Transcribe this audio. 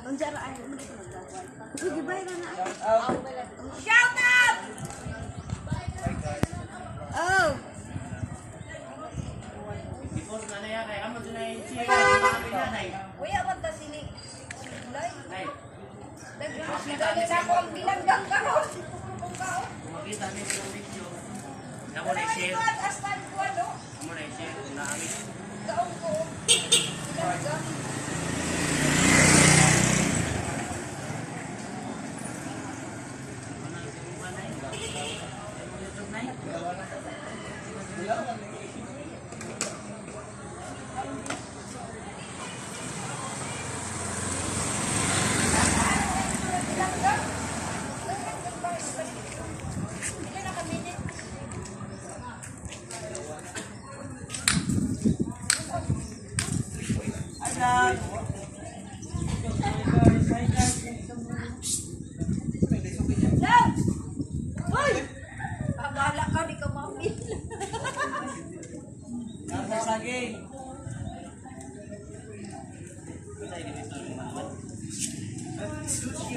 Unjara ay sige bay na na. Shout out! Oh. Ipos na na yan, kamu na yung chill, kami na na. Kuya, wag ka sili. Silay. Ay, Dali na ako ang bilanggang karon. makita niyo yung video. Kamu na i-share, Astan ko ano? kamu na i-share, na amin. Kaon ko. Bilanggang. Abala ka, di ka mamil. Saging. Sushi,